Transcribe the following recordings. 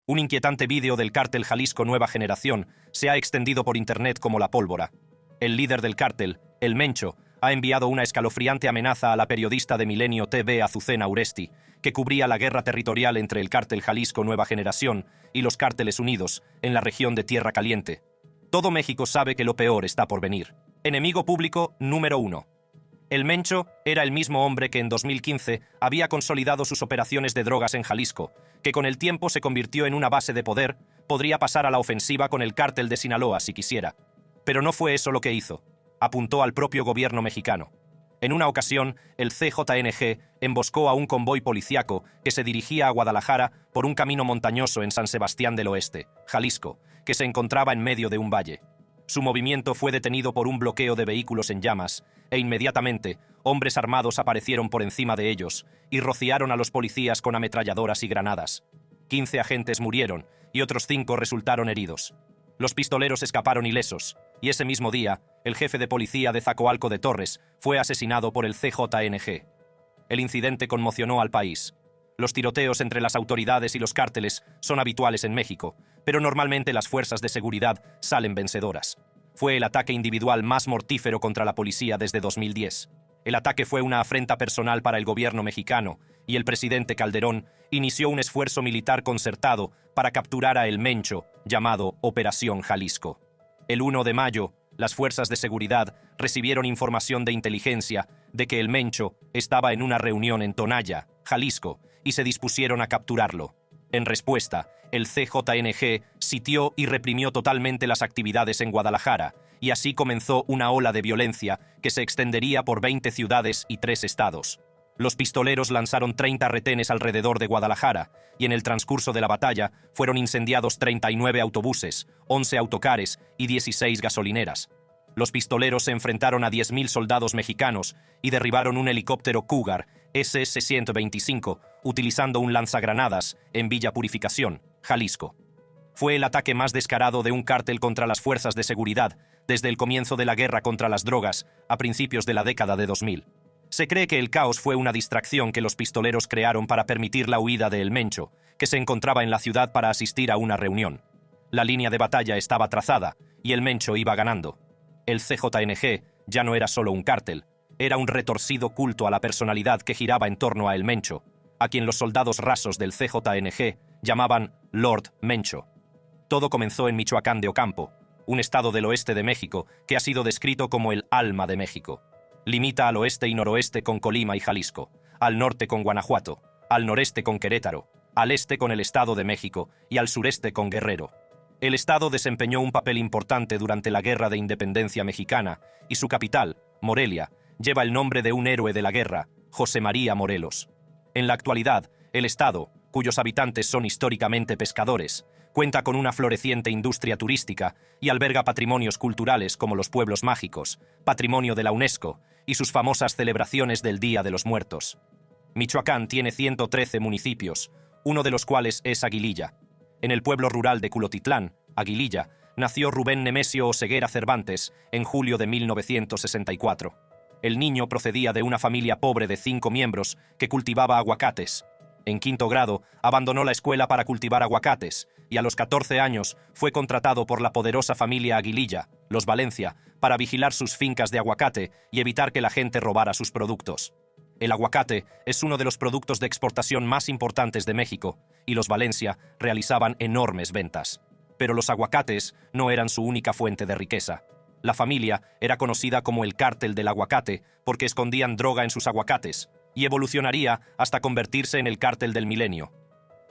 Un inquietante vídeo del cártel Jalisco Nueva Generación se ha extendido por internet como la pólvora. El líder del cártel, El Mencho, ha enviado una escalofriante amenaza a la periodista de Milenio TV Azucena Uresti, que cubría la guerra territorial entre el cártel Jalisco Nueva Generación y los Cárteles Unidos en la región de Tierra Caliente. Todo México sabe que lo peor está por venir. Enemigo público número 1. El Mencho era el mismo hombre que en 2015 había consolidado sus operaciones de drogas en Jalisco, que con el tiempo se convirtió en una base de poder, podría pasar a la ofensiva con el cártel de Sinaloa si quisiera. Pero no fue eso lo que hizo. Apuntó al propio gobierno mexicano. En una ocasión, el CJNG emboscó a un convoy policíaco que se dirigía a Guadalajara por un camino montañoso en San Sebastián del Oeste, Jalisco, que se encontraba en medio de un valle. Su movimiento fue detenido por un bloqueo de vehículos en llamas, e inmediatamente hombres armados aparecieron por encima de ellos y rociaron a los policías con ametralladoras y granadas. 15 agentes murieron y otros 5 resultaron heridos. Los pistoleros escaparon ilesos, y ese mismo día, el jefe de policía de Zacoalco de Torres fue asesinado por el CJNG. El incidente conmocionó al país. Los tiroteos entre las autoridades y los cárteles son habituales en México, pero normalmente las fuerzas de seguridad salen vencedoras. Fue el ataque individual más mortífero contra la policía desde 2010. El ataque fue una afrenta personal para el gobierno mexicano, y el presidente Calderón inició un esfuerzo militar concertado para capturar a El Mencho, llamado Operación Jalisco. El 1 de mayo, las fuerzas de seguridad recibieron información de inteligencia de que El Mencho estaba en una reunión en Tonaya, Jalisco, y se dispusieron a capturarlo. En respuesta, el CJNG sitió y reprimió totalmente las actividades en Guadalajara, y así comenzó una ola de violencia que se extendería por 20 ciudades y 3 estados. Los pistoleros lanzaron 30 retenes alrededor de Guadalajara, y en el transcurso de la batalla fueron incendiados 39 autobuses, 11 autocares y 16 gasolineras. Los pistoleros se enfrentaron a 10.000 soldados mexicanos y derribaron un helicóptero Cougar SS-125 utilizando un lanzagranadas en Villa Purificación, Jalisco. Fue el ataque más descarado de un cártel contra las fuerzas de seguridad desde el comienzo de la guerra contra las drogas a principios de la década de 2000. Se cree que el caos fue una distracción que los pistoleros crearon para permitir la huida de El Mencho, que se encontraba en la ciudad para asistir a una reunión. La línea de batalla estaba trazada y El Mencho iba ganando. El CJNG ya no era solo un cártel, era un retorcido culto a la personalidad que giraba en torno a El Mencho, a quien los soldados rasos del CJNG llamaban Lord Mencho. Todo comenzó en Michoacán de Ocampo, un estado del oeste de México que ha sido descrito como el alma de México. Limita al oeste y noroeste con Colima y Jalisco, al norte con Guanajuato, al noreste con Querétaro, al este con el Estado de México y al sureste con Guerrero. El estado desempeñó un papel importante durante la Guerra de Independencia Mexicana y su capital, Morelia, lleva el nombre de un héroe de la guerra, José María Morelos. En la actualidad, el estado, cuyos habitantes son históricamente pescadores, cuenta con una floreciente industria turística y alberga patrimonios culturales como los pueblos mágicos, patrimonio de la UNESCO, y sus famosas celebraciones del Día de los Muertos. Michoacán tiene 113 municipios, uno de los cuales es Aguililla. En el pueblo rural de Culotitlán, Aguililla, nació Rubén Nemesio Oseguera Cervantes en julio de 1964. El niño procedía de una familia pobre de 5 miembros que cultivaba aguacates. En 5º grado, abandonó la escuela para cultivar aguacates y a los 14 años fue contratado por la poderosa familia Aguililla, los Valencia, para vigilar sus fincas de aguacate y evitar que la gente robara sus productos. El aguacate es uno de los productos de exportación más importantes de México y los Valencia realizaban enormes ventas. Pero los aguacates no eran su única fuente de riqueza. La familia era conocida como el cártel del aguacate porque escondían droga en sus aguacates y evolucionaría hasta convertirse en el cártel del milenio.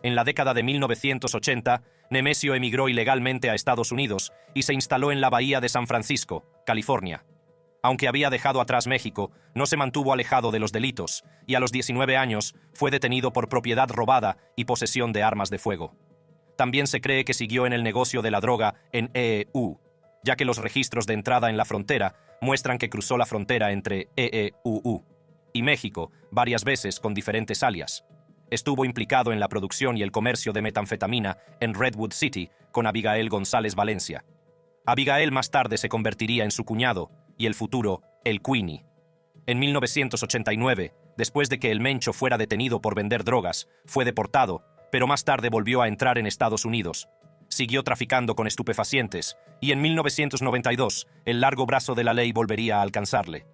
En la década de 1980, Nemesio emigró ilegalmente a Estados Unidos y se instaló en la bahía de San Francisco, California. Aunque había dejado atrás México, no se mantuvo alejado de los delitos y a los 19 años fue detenido por propiedad robada y posesión de armas de fuego. También se cree que siguió en el negocio de la droga en EEU, ya que los registros de entrada en la frontera muestran que cruzó la frontera entre EEUU y México varias veces con diferentes alias. Estuvo implicado en la producción y el comercio de metanfetamina en Redwood City con Abigail González Valencia. Abigail más tarde se convertiría en su cuñado y el futuro, el Queenie. En 1989, después de que El Mencho fuera detenido por vender drogas, fue deportado, pero más tarde volvió a entrar en Estados Unidos. Siguió traficando con estupefacientes, y en 1992 el largo brazo de la ley volvería a alcanzarle.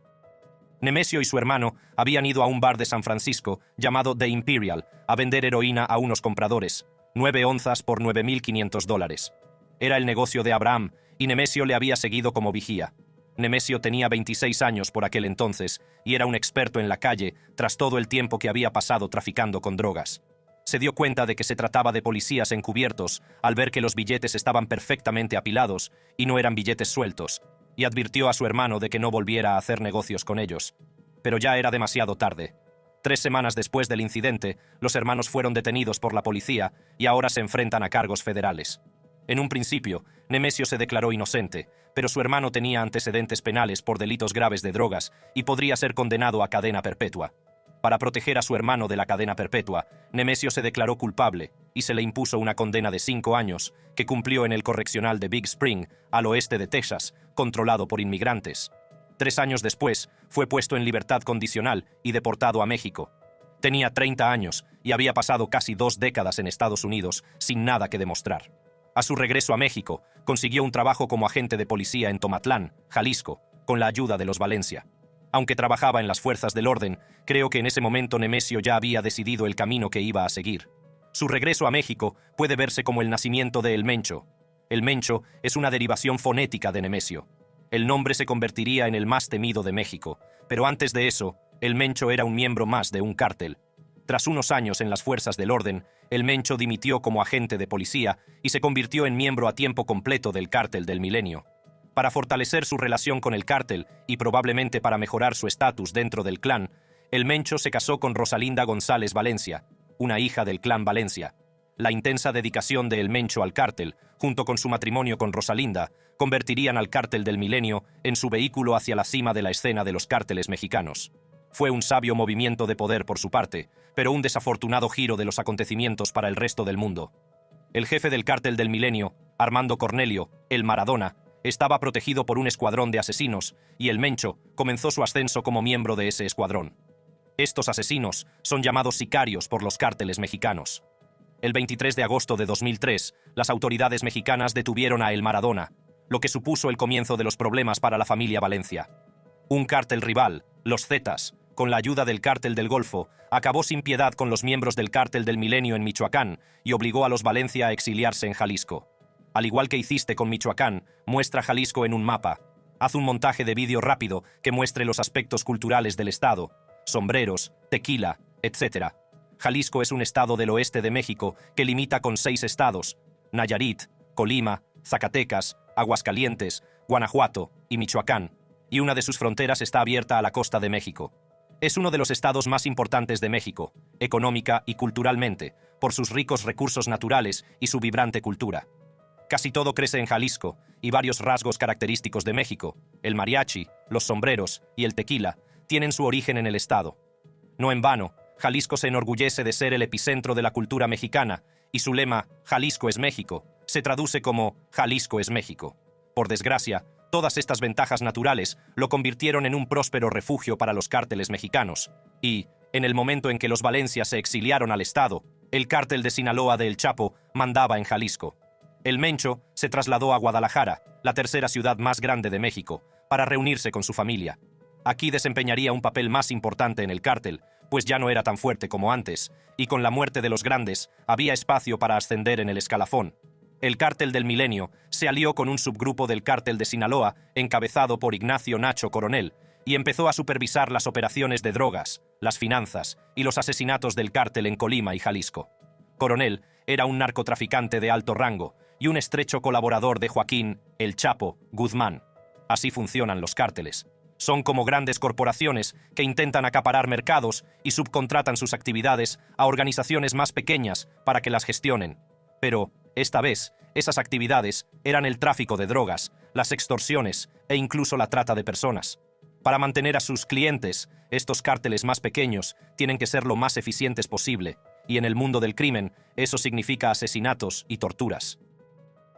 Nemesio y su hermano habían ido a un bar de San Francisco llamado The Imperial a vender heroína a unos compradores, 9 onzas por $9.500. Era el negocio de Abraham, y Nemesio le había seguido como vigía. Nemesio tenía 26 años por aquel entonces y era un experto en la calle tras todo el tiempo que había pasado traficando con drogas. Se dio cuenta de que se trataba de policías encubiertos al ver que los billetes estaban perfectamente apilados y no eran billetes sueltos, y advirtió a su hermano de que no volviera a hacer negocios con ellos. Pero ya era demasiado tarde. 3 semanas después del incidente, los hermanos fueron detenidos por la policía y ahora se enfrentan a cargos federales. En un principio, Nemesio se declaró inocente, pero su hermano tenía antecedentes penales por delitos graves de drogas y podría ser condenado a cadena perpetua. Para proteger a su hermano de la cadena perpetua, Nemesio se declaró culpable y se le impuso una condena de 5 años que cumplió en el correccional de Big Spring, al oeste de Texas, controlado por inmigrantes. 3 años después, fue puesto en libertad condicional y deportado a México. Tenía 30 años y había pasado casi 2 décadas en Estados Unidos sin nada que demostrar. A su regreso a México, consiguió un trabajo como agente de policía en Tomatlán, Jalisco, con la ayuda de los Valencia. Aunque trabajaba en las fuerzas del orden, creo que en ese momento Nemesio ya había decidido el camino que iba a seguir. Su regreso a México puede verse como el nacimiento de El Mencho. El Mencho es una derivación fonética de Nemesio. El nombre se convertiría en el más temido de México, pero antes de eso, El Mencho era un miembro más de un cártel. Tras unos años en las fuerzas del orden, El Mencho dimitió como agente de policía y se convirtió en miembro a tiempo completo del Cártel del Milenio. Para fortalecer su relación con el cártel y probablemente para mejorar su estatus dentro del clan, El Mencho se casó con Rosalinda González Valencia, una hija del clan Valencia. La intensa dedicación de El Mencho al cártel, junto con su matrimonio con Rosalinda, convertirían al Cártel del Milenio en su vehículo hacia la cima de la escena de los cárteles mexicanos. Fue un sabio movimiento de poder por su parte, pero un desafortunado giro de los acontecimientos para el resto del mundo. El jefe del Cártel del Milenio, Armando Cornelio, el Maradona, estaba protegido por un escuadrón de asesinos y El Mencho comenzó su ascenso como miembro de ese escuadrón. Estos asesinos son llamados sicarios por los cárteles mexicanos. El 23 de agosto de 2003, las autoridades mexicanas detuvieron a El Maradona, lo que supuso el comienzo de los problemas para la familia Valencia. Un cártel rival, los Zetas, con la ayuda del Cártel del Golfo, acabó sin piedad con los miembros del Cártel del Milenio en Michoacán y obligó a los Valencia a exiliarse en Jalisco. Al igual que hiciste con Michoacán, muestra Jalisco en un mapa. Haz un montaje de vídeo rápido que muestre los aspectos culturales del estado, sombreros, tequila, etc. Jalisco es un estado del oeste de México que limita con 6 estados: Nayarit, Colima, Zacatecas, Aguascalientes, Guanajuato y Michoacán, y una de sus fronteras está abierta a la costa de México. Es uno de los estados más importantes de México, económica y culturalmente, por sus ricos recursos naturales y su vibrante cultura. Casi todo crece en Jalisco, y varios rasgos característicos de México, el mariachi, los sombreros y el tequila, tienen su origen en el estado. No en vano, Jalisco se enorgullece de ser el epicentro de la cultura mexicana, y su lema, Jalisco es México, se traduce como Jalisco es México. Por desgracia, todas estas ventajas naturales lo convirtieron en un próspero refugio para los cárteles mexicanos, y, en el momento en que los Valencia se exiliaron al estado, el cártel de Sinaloa de El Chapo mandaba en Jalisco. El Mencho se trasladó a Guadalajara, la tercera ciudad más grande de México, para reunirse con su familia. Aquí desempeñaría un papel más importante en el cártel, pues ya no era tan fuerte como antes, y con la muerte de los grandes había espacio para ascender en el escalafón. El Cártel del Milenio se alió con un subgrupo del Cártel de Sinaloa, encabezado por Ignacio Nacho Coronel, y empezó a supervisar las operaciones de drogas, las finanzas y los asesinatos del cártel en Colima y Jalisco. Coronel era un narcotraficante de alto rango y un estrecho colaborador de Joaquín El Chapo Guzmán. Así funcionan los cárteles. Son como grandes corporaciones que intentan acaparar mercados y subcontratan sus actividades a organizaciones más pequeñas para que las gestionen. Pero, esta vez, esas actividades eran el tráfico de drogas, las extorsiones e incluso la trata de personas. Para mantener a sus clientes, estos cárteles más pequeños tienen que ser lo más eficientes posible, y en el mundo del crimen, eso significa asesinatos y torturas.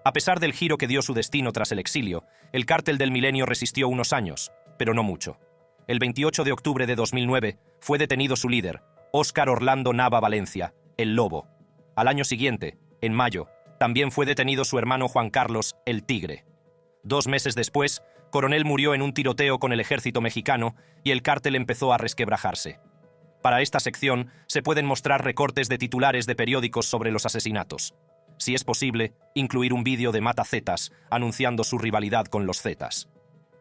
A pesar del giro que dio su destino tras el exilio, el Cártel del Milenio resistió unos años, pero no mucho. El 28 de octubre de 2009 fue detenido su líder, Óscar Orlando Nava Valencia, el Lobo. Al año siguiente, en mayo, también fue detenido su hermano Juan Carlos, el Tigre. 2 meses después, Coronel murió en un tiroteo con el ejército mexicano y el cártel empezó a resquebrajarse. Para esta sección se pueden mostrar recortes de titulares de periódicos sobre los asesinatos. Si es posible, incluir un vídeo de Mata Zetas anunciando su rivalidad con los Zetas.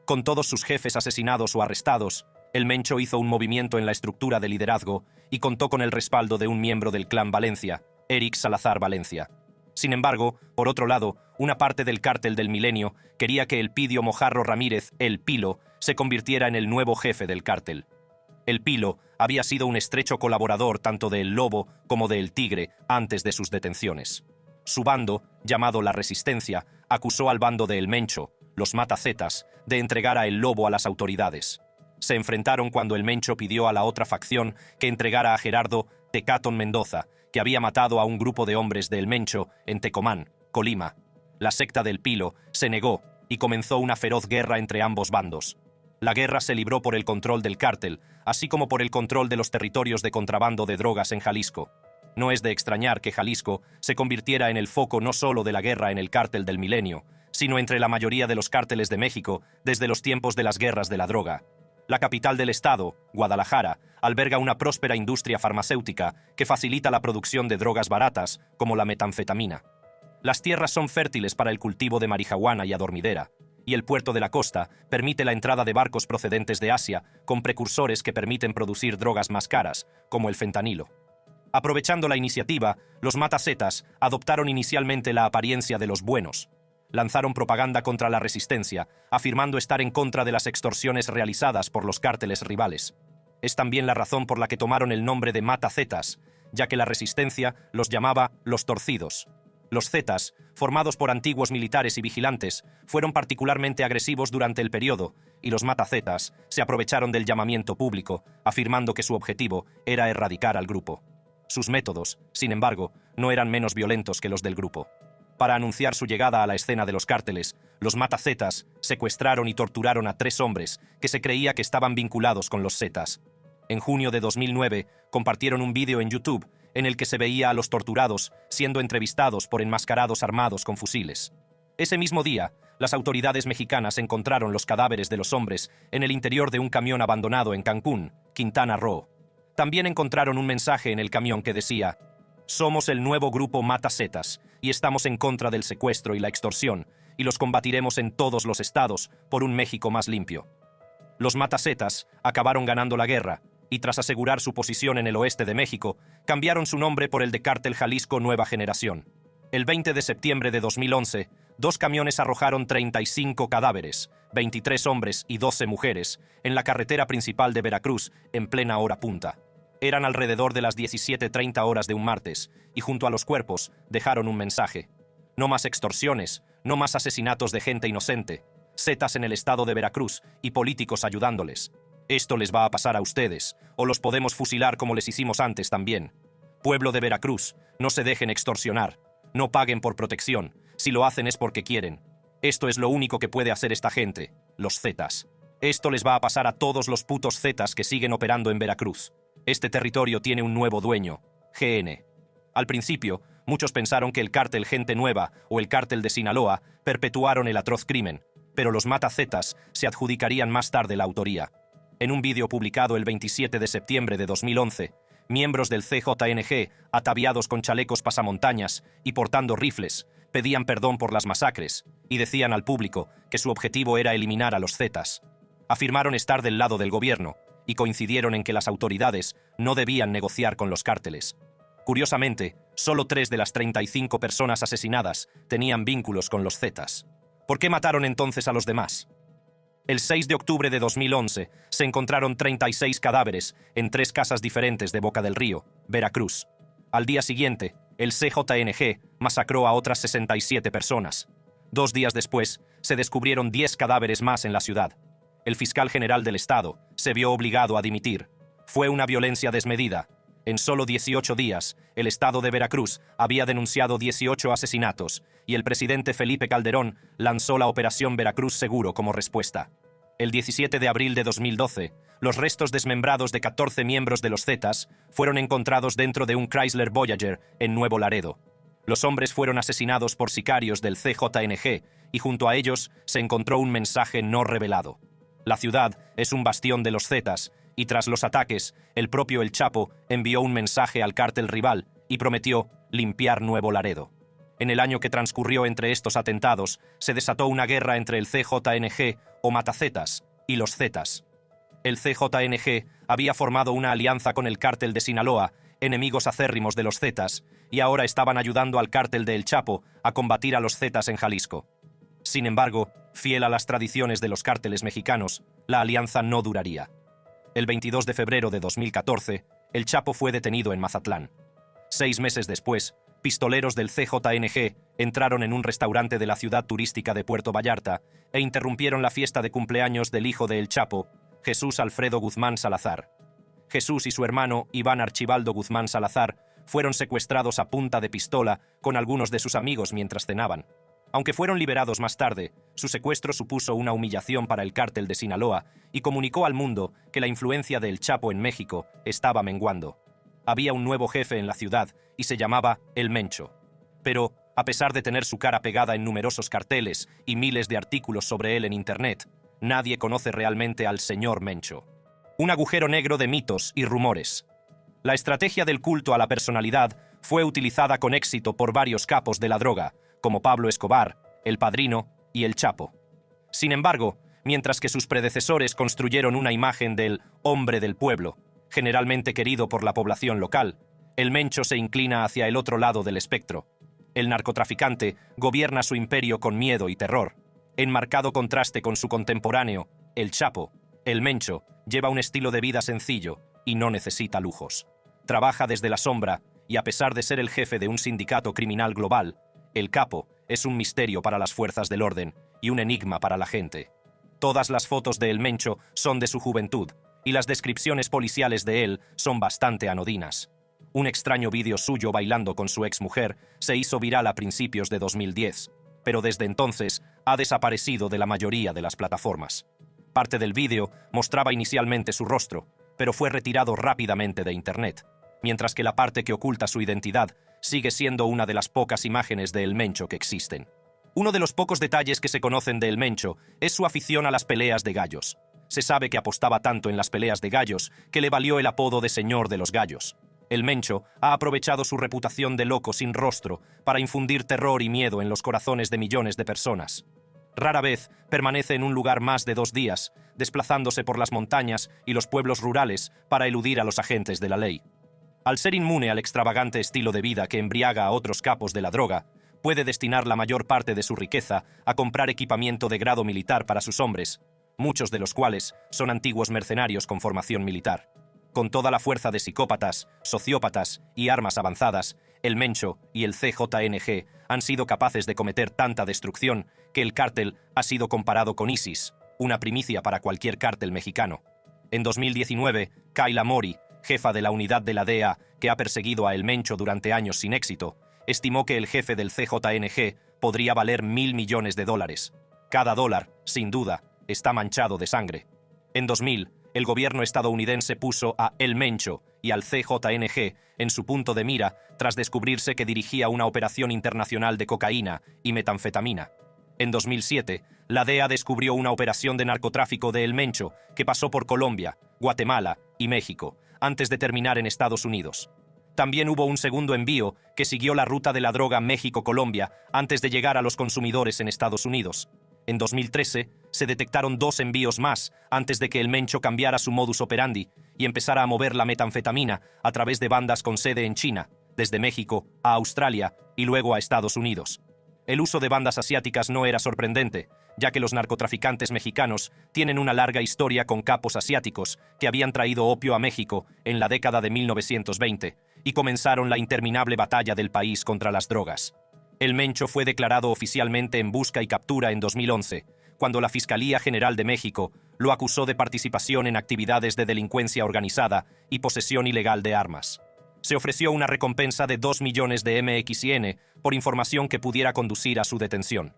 Con todos sus jefes asesinados o arrestados, el Mencho hizo un movimiento en la estructura de liderazgo y contó con el respaldo de un miembro del clan Valencia, Eric Salazar Valencia. Sin embargo, por otro lado, una parte del cártel del Milenio quería que Elpidio Mojarro Ramírez, el Pilo, se convirtiera en el nuevo jefe del cártel. El Pilo había sido un estrecho colaborador tanto de El Lobo como de El Tigre antes de sus detenciones. Su bando, llamado La Resistencia, acusó al bando de El Mencho, los Mata Zetas, de entregar a El Lobo a las autoridades. Se enfrentaron cuando El Mencho pidió a la otra facción que entregara a Gerardo Tecatón Mendoza, que había matado a un grupo de hombres de El Mencho en Tecomán, Colima. La secta del Pilo se negó y comenzó una feroz guerra entre ambos bandos. La guerra se libró por el control del cártel, así como por el control de los territorios de contrabando de drogas en Jalisco. No es de extrañar que Jalisco se convirtiera en el foco no solo de la guerra en el cártel del Milenio, sino entre la mayoría de los cárteles de México desde los tiempos de las guerras de la droga. La capital del estado, Guadalajara, alberga una próspera industria farmacéutica que facilita la producción de drogas baratas, como la metanfetamina. Las tierras son fértiles para el cultivo de marihuana y adormidera, y el puerto de la costa permite la entrada de barcos procedentes de Asia con precursores que permiten producir drogas más caras, como el fentanilo. Aprovechando la iniciativa, los Mata Zetas adoptaron inicialmente la apariencia de los buenos. Lanzaron propaganda contra la resistencia, afirmando estar en contra de las extorsiones realizadas por los cárteles rivales. Es también la razón por la que tomaron el nombre de Mata Zetas, ya que la resistencia los llamaba los torcidos. Los Zetas, formados por antiguos militares y vigilantes, fueron particularmente agresivos durante el periodo, y los Mata Zetas se aprovecharon del llamamiento público, afirmando que su objetivo era erradicar al grupo. Sus métodos, sin embargo, no eran menos violentos que los del grupo. Para anunciar su llegada a la escena de los cárteles, los Mata Zetas secuestraron y torturaron a 3 hombres que se creía que estaban vinculados con los Zetas. En junio de 2009, compartieron un vídeo en YouTube en el que se veía a los torturados siendo entrevistados por enmascarados armados con fusiles. Ese mismo día, las autoridades mexicanas encontraron los cadáveres de los hombres en el interior de un camión abandonado en Cancún, Quintana Roo. También encontraron un mensaje en el camión que decía: «Somos el nuevo grupo Mata Zetas y estamos en contra del secuestro y la extorsión, y los combatiremos en todos los estados por un México más limpio». Los Mata Zetas acabaron ganando la guerra, y tras asegurar su posición en el oeste de México, cambiaron su nombre por el de Cártel Jalisco Nueva Generación. El 20 de septiembre de 2011, 2 camiones arrojaron 35 cadáveres, 23 hombres y 12 mujeres, en la carretera principal de Veracruz, en plena hora punta. Eran alrededor de las 17:30 horas de un martes, y junto a los cuerpos dejaron un mensaje: «No más extorsiones, no más asesinatos de gente inocente, zetas en el estado de Veracruz y políticos ayudándoles. Esto les va a pasar a ustedes, o los podemos fusilar como les hicimos antes también. Pueblo de Veracruz, no se dejen extorsionar, no paguen por protección, si lo hacen es porque quieren. Esto es lo único que puede hacer esta gente, los zetas. Esto les va a pasar a todos los putos zetas que siguen operando en Veracruz. Este territorio tiene un nuevo dueño, GN». Al principio, muchos pensaron que el cártel Gente Nueva o el cártel de Sinaloa perpetuaron el atroz crimen, pero los Mata Zetas se adjudicarían más tarde la autoría. En un vídeo publicado el 27 de septiembre de 2011, miembros del CJNG, ataviados con chalecos pasamontañas y portando rifles, pedían perdón por las masacres y decían al público que su objetivo era eliminar a los Zetas. Afirmaron estar del lado del gobierno y coincidieron en que las autoridades no debían negociar con los cárteles. Curiosamente, solo 3 de las 35 personas asesinadas tenían vínculos con los Zetas. ¿Por qué mataron entonces a los demás? El 6 de octubre de 2011 se encontraron 36 cadáveres en 3 casas diferentes de Boca del Río, Veracruz. Al día siguiente, el CJNG masacró a otras 67 personas. 2 días después, se descubrieron 10 cadáveres más en la ciudad. El fiscal general del estado se vio obligado a dimitir. Fue una violencia desmedida. En solo 18 días, el estado de Veracruz había denunciado 18 asesinatos y el presidente Felipe Calderón lanzó la Operación Veracruz Seguro como respuesta. El 17 de abril de 2012, los restos desmembrados de 14 miembros de los Zetas fueron encontrados dentro de un Chrysler Voyager en Nuevo Laredo. Los hombres fueron asesinados por sicarios del CJNG y junto a ellos se encontró un mensaje no revelado. La ciudad es un bastión de los Zetas y tras los ataques, el propio El Chapo envió un mensaje al cártel rival y prometió limpiar Nuevo Laredo. En el año que transcurrió entre estos atentados, se desató una guerra entre el CJNG o Matazetas y los Zetas. El CJNG había formado una alianza con el cártel de Sinaloa, enemigos acérrimos de los Zetas, y ahora estaban ayudando al cártel de El Chapo a combatir a los Zetas en Jalisco. Sin embargo, fiel a las tradiciones de los cárteles mexicanos, la alianza no duraría. El 22 de febrero de 2014, El Chapo fue detenido en Mazatlán. 6 meses después, pistoleros del CJNG entraron en un restaurante de la ciudad turística de Puerto Vallarta e interrumpieron la fiesta de cumpleaños del hijo de El Chapo, Jesús Alfredo Guzmán Salazar. Jesús y su hermano, Iván Archibaldo Guzmán Salazar, fueron secuestrados a punta de pistola con algunos de sus amigos mientras cenaban. Aunque fueron liberados más tarde, su secuestro supuso una humillación para el cártel de Sinaloa y comunicó al mundo que la influencia de El Chapo en México estaba menguando. Había un nuevo jefe en la ciudad y se llamaba El Mencho. Pero, a pesar de tener su cara pegada en numerosos carteles y miles de artículos sobre él en Internet, nadie conoce realmente al señor Mencho. Un agujero negro de mitos y rumores. La estrategia del culto a la personalidad fue utilizada con éxito por varios capos de la droga, como Pablo Escobar, El Padrino y El Chapo. Sin embargo, mientras que sus predecesores construyeron una imagen del hombre del pueblo, generalmente querido por la población local, el Mencho se inclina hacia el otro lado del espectro. El narcotraficante gobierna su imperio con miedo y terror. En marcado contraste con su contemporáneo, El Chapo, el Mencho lleva un estilo de vida sencillo y no necesita lujos. Trabaja desde la sombra y a pesar de ser el jefe de un sindicato criminal global, el capo es un misterio para las fuerzas del orden y un enigma para la gente. Todas las fotos de El Mencho son de su juventud y las descripciones policiales de él son bastante anodinas. Un extraño vídeo suyo bailando con su exmujer se hizo viral a principios de 2010, pero desde entonces ha desaparecido de la mayoría de las plataformas. Parte del vídeo mostraba inicialmente su rostro, pero fue retirado rápidamente de Internet, mientras que la parte que oculta su identidad sigue siendo una de las pocas imágenes de El Mencho que existen. Uno de los pocos detalles que se conocen de El Mencho es su afición a las peleas de gallos. Se sabe que apostaba tanto en las peleas de gallos que le valió el apodo de Señor de los Gallos. El Mencho ha aprovechado su reputación de loco sin rostro para infundir terror y miedo en los corazones de millones de personas. Rara vez permanece en un lugar más de 2 días, desplazándose por las montañas y los pueblos rurales para eludir a los agentes de la ley. Al ser inmune al extravagante estilo de vida que embriaga a otros capos de la droga, puede destinar la mayor parte de su riqueza a comprar equipamiento de grado militar para sus hombres, muchos de los cuales son antiguos mercenarios con formación militar. Con toda la fuerza de psicópatas, sociópatas y armas avanzadas, el Mencho y el CJNG han sido capaces de cometer tanta destrucción que el cártel ha sido comparado con ISIS, una primicia para cualquier cártel mexicano. En 2019, Kayla Mori, jefa de la unidad de la DEA que ha perseguido a El Mencho durante años sin éxito, estimó que el jefe del CJNG podría valer $1.000 millones. Cada dólar, sin duda, está manchado de sangre. En 2000, el gobierno estadounidense puso a El Mencho y al CJNG en su punto de mira tras descubrirse que dirigía una operación internacional de cocaína y metanfetamina. En 2007, la DEA descubrió una operación de narcotráfico de El Mencho que pasó por Colombia, Guatemala y México, antes de terminar en Estados Unidos. También hubo un segundo envío que siguió la ruta de la droga México-Colombia antes de llegar a los consumidores en Estados Unidos. En 2013, se detectaron 2 envíos más antes de que El Mencho cambiara su modus operandi y empezara a mover la metanfetamina a través de bandas con sede en China, desde México a Australia y luego a Estados Unidos. El uso de bandas asiáticas no era sorprendente, ya que los narcotraficantes mexicanos tienen una larga historia con capos asiáticos que habían traído opio a México en la década de 1920 y comenzaron la interminable batalla del país contra las drogas. El Mencho fue declarado oficialmente en busca y captura en 2011, cuando la Fiscalía General de México lo acusó de participación en actividades de delincuencia organizada y posesión ilegal de armas. Se ofreció una recompensa de $2 millones de MXN por información que pudiera conducir a su detención.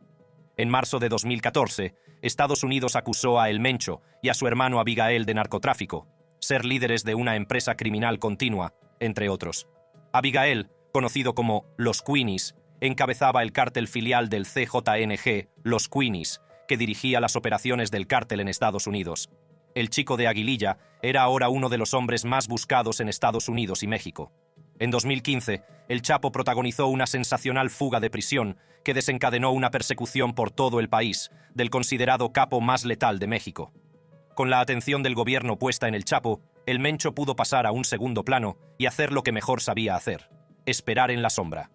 En marzo de 2014, Estados Unidos acusó a El Mencho y a su hermano Abigail de narcotráfico, ser líderes de una empresa criminal continua, entre otros. Abigail, conocido como Los Queenies, encabezaba el cártel filial del CJNG, Los Queenies, que dirigía las operaciones del cártel en Estados Unidos. El chico de Aguililla era ahora uno de los hombres más buscados en Estados Unidos y México. En 2015, el Chapo protagonizó una sensacional fuga de prisión que desencadenó una persecución por todo el país del considerado capo más letal de México. Con la atención del gobierno puesta en el Chapo, el Mencho pudo pasar a un segundo plano y hacer lo que mejor sabía hacer: esperar en la sombra.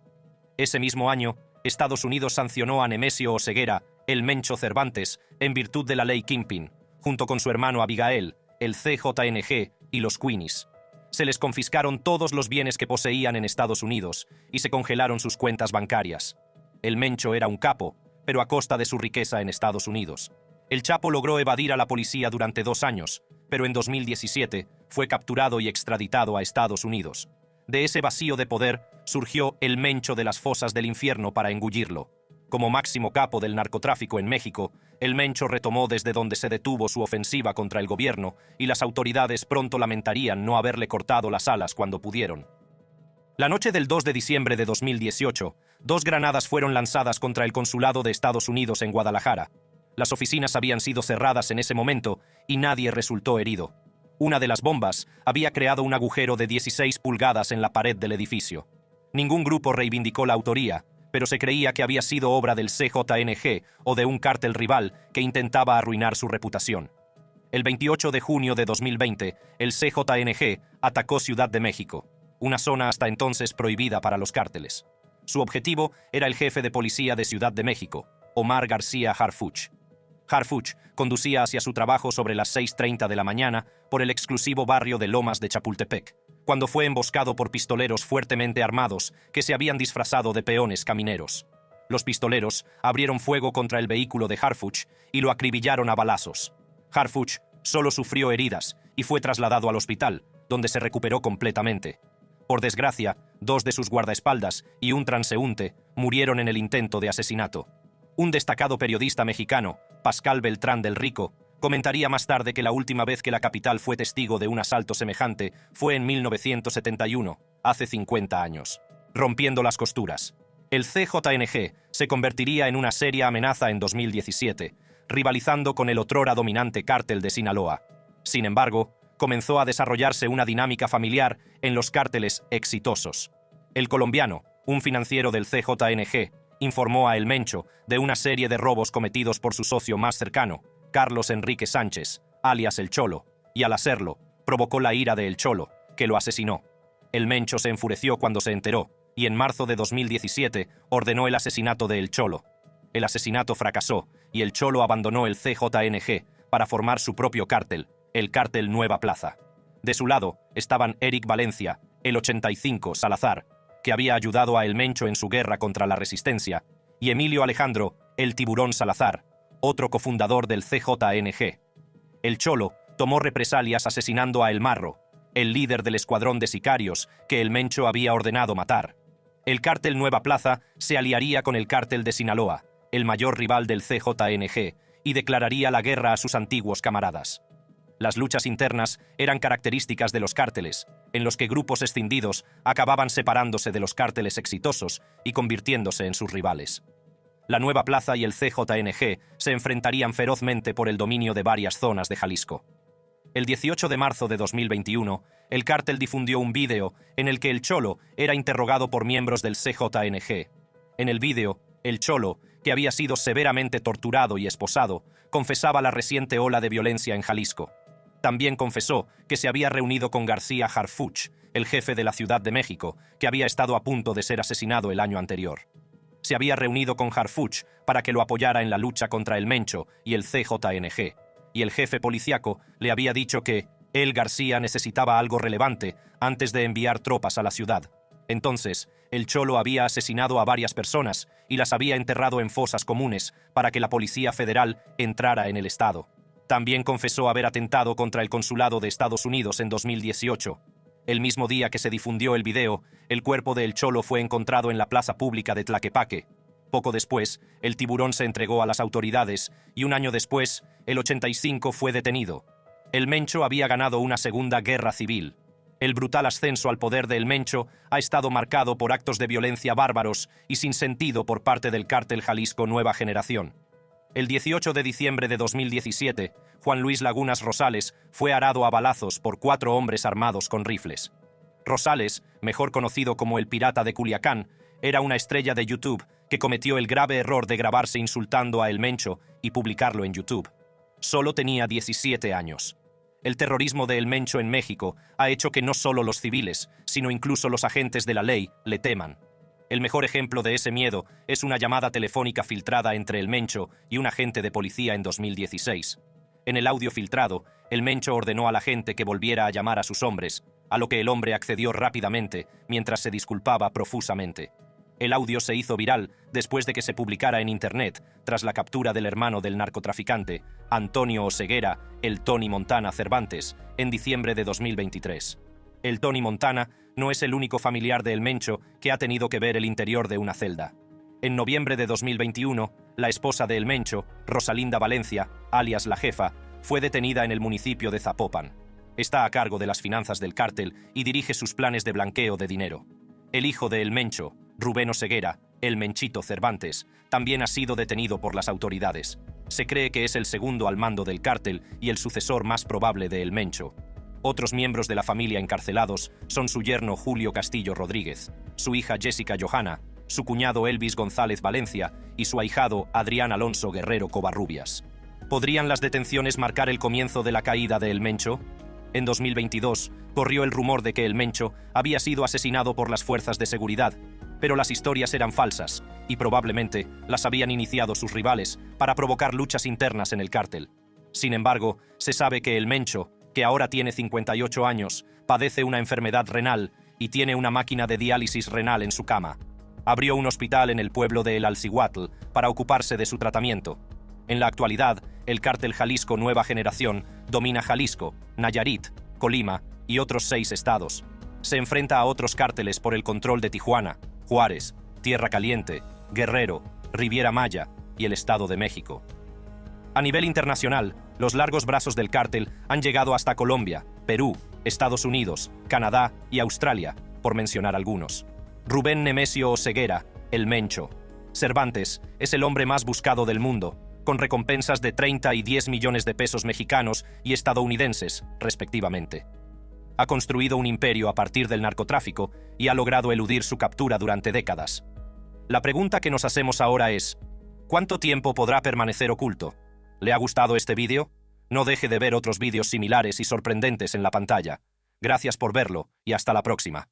Ese mismo año, Estados Unidos sancionó a Nemesio Oseguera, el Mencho Cervantes, en virtud de la ley Kingpin, junto con su hermano Abigail, el CJNG y los Queenies. Se les confiscaron todos los bienes que poseían en Estados Unidos y se congelaron sus cuentas bancarias. El Mencho era un capo, pero a costa de su riqueza en Estados Unidos. El Chapo logró evadir a la policía durante 2 años, pero en 2017 fue capturado y extraditado a Estados Unidos. De ese vacío de poder surgió el Mencho de las fosas del infierno para engullirlo. Como máximo capo del narcotráfico en México, el Mencho retomó desde donde se detuvo su ofensiva contra el gobierno y las autoridades pronto lamentarían no haberle cortado las alas cuando pudieron. La noche del 2 de diciembre de 2018, 2 granadas fueron lanzadas contra el consulado de Estados Unidos en Guadalajara. Las oficinas habían sido cerradas en ese momento y nadie resultó herido. Una de las bombas había creado un agujero de 16 pulgadas en la pared del edificio. Ningún grupo reivindicó la autoría, pero se creía que había sido obra del CJNG o de un cártel rival que intentaba arruinar su reputación. El 28 de junio de 2020, el CJNG atacó Ciudad de México, una zona hasta entonces prohibida para los cárteles. Su objetivo era el jefe de policía de Ciudad de México, Omar García Harfuch. Harfuch conducía hacia su trabajo sobre las 6:30 de la mañana por el exclusivo barrio de Lomas de Chapultepec, cuando fue emboscado por pistoleros fuertemente armados que se habían disfrazado de peones camineros. Los pistoleros abrieron fuego contra el vehículo de Harfuch y lo acribillaron a balazos. Harfuch solo sufrió heridas y fue trasladado al hospital, donde se recuperó completamente. Por desgracia, 2 de sus guardaespaldas y un transeúnte murieron en el intento de asesinato. Un destacado periodista mexicano, Pascal Beltrán del Rico, comentaría más tarde que la última vez que la capital fue testigo de un asalto semejante fue en 1971, hace 50 años. Rompiendo las costuras. El CJNG se convertiría en una seria amenaza en 2017, rivalizando con el otrora dominante cártel de Sinaloa. Sin embargo, comenzó a desarrollarse una dinámica familiar en los cárteles exitosos. El colombiano, un financiero del CJNG, informó a El Mencho de una serie de robos cometidos por su socio más cercano, Carlos Enrique Sánchez, alias El Cholo, y al hacerlo, provocó la ira de El Cholo, que lo asesinó. El Mencho se enfureció cuando se enteró, y en marzo de 2017 ordenó el asesinato de El Cholo. El asesinato fracasó, y El Cholo abandonó el CJNG para formar su propio cártel, el Cártel Nueva Plaza. De su lado estaban Eric Valencia, el 85 Salazar, que había ayudado a El Mencho en su guerra contra la resistencia, y Emilio Alejandro, el Tiburón Salazar, otro cofundador del CJNG. El Cholo tomó represalias asesinando a El Marro, el líder del escuadrón de sicarios que El Mencho había ordenado matar. El Cártel Nueva Plaza se aliaría con el Cártel de Sinaloa, el mayor rival del CJNG, y declararía la guerra a sus antiguos camaradas. Las luchas internas eran características de los cárteles, en los que grupos escindidos acababan separándose de los cárteles exitosos y convirtiéndose en sus rivales. La Nueva Plaza y el CJNG se enfrentarían ferozmente por el dominio de varias zonas de Jalisco. El 18 de marzo de 2021, el cártel difundió un vídeo en el que El Cholo era interrogado por miembros del CJNG. En el vídeo, El Cholo, que había sido severamente torturado y esposado, confesaba la reciente ola de violencia en Jalisco. También confesó que se había reunido con García Harfuch, el jefe de la Ciudad de México, que había estado a punto de ser asesinado el año anterior. Se había reunido con Harfuch para que lo apoyara en la lucha contra El Mencho y el CJNG, y el jefe policíaco le había dicho que él, García, necesitaba algo relevante antes de enviar tropas a la ciudad. Entonces, El Cholo había asesinado a varias personas y las había enterrado en fosas comunes para que la Policía Federal entrara en el estado. También confesó haber atentado contra el consulado de Estados Unidos en 2018. El mismo día que se difundió el video, el cuerpo de El Cholo fue encontrado en la plaza pública de Tlaquepaque. Poco después, el tiburón se entregó a las autoridades y un año después, el 85 fue detenido. El Mencho había ganado una segunda guerra civil. El brutal ascenso al poder de El Mencho ha estado marcado por actos de violencia bárbaros y sin sentido por parte del cártel Jalisco Nueva Generación. El 18 de diciembre de 2017, Juan Luis Lagunas Rosales fue arado a balazos por 4 hombres armados con rifles. Rosales, mejor conocido como el Pirata de Culiacán, era una estrella de YouTube que cometió el grave error de grabarse insultando a El Mencho y publicarlo en YouTube. Solo tenía 17 años. El terrorismo de El Mencho en México ha hecho que no solo los civiles, sino incluso los agentes de la ley le teman. El mejor ejemplo de ese miedo es una llamada telefónica filtrada entre El Mencho y un agente de policía en 2016. En el audio filtrado, El Mencho ordenó a la gente que volviera a llamar a sus hombres, a lo que el hombre accedió rápidamente mientras se disculpaba profusamente. El audio se hizo viral después de que se publicara en Internet tras la captura del hermano del narcotraficante, Antonio Oseguera, el Tony Montana Cervantes, en diciembre de 2023. El Tony Montana no es el único familiar de El Mencho que ha tenido que ver el interior de una celda. En noviembre de 2021, la esposa de El Mencho, Rosalinda Valencia, alias La Jefa, fue detenida en el municipio de Zapopan. Está a cargo de las finanzas del cártel y dirige sus planes de blanqueo de dinero. El hijo de El Mencho, Rubén Oseguera, el Menchito Cervantes, también ha sido detenido por las autoridades. Se cree que es el segundo al mando del cártel y el sucesor más probable de El Mencho. Otros miembros de la familia encarcelados son su yerno Julio Castillo Rodríguez, su hija Jessica Johanna, su cuñado Elvis González Valencia y su ahijado Adrián Alonso Guerrero Covarrubias. ¿Podrían las detenciones marcar el comienzo de la caída de El Mencho? En 2022, corrió el rumor de que El Mencho había sido asesinado por las fuerzas de seguridad, pero las historias eran falsas y probablemente las habían iniciado sus rivales para provocar luchas internas en el cártel. Sin embargo, se sabe que El Mencho, que ahora tiene 58 años, padece una enfermedad renal y tiene una máquina de diálisis renal en su cama. Abrió un hospital en el pueblo de El Alcihuatl para ocuparse de su tratamiento. En la actualidad, el cártel Jalisco Nueva Generación domina Jalisco, Nayarit, Colima y otros 6 estados. Se enfrenta a otros cárteles por el control de Tijuana, Juárez, Tierra Caliente, Guerrero, Riviera Maya y el Estado de México. A nivel internacional, los largos brazos del cártel han llegado hasta Colombia, Perú, Estados Unidos, Canadá y Australia, por mencionar algunos. Rubén Nemesio Oseguera, El Mencho. Cervantes es el hombre más buscado del mundo, con recompensas de 30 y 10 millones de pesos mexicanos y estadounidenses, respectivamente. Ha construido un imperio a partir del narcotráfico y ha logrado eludir su captura durante décadas. La pregunta que nos hacemos ahora es, ¿cuánto tiempo podrá permanecer oculto? ¿Le ha gustado este vídeo? No deje de ver otros vídeos similares y sorprendentes en la pantalla. Gracias por verlo y hasta la próxima.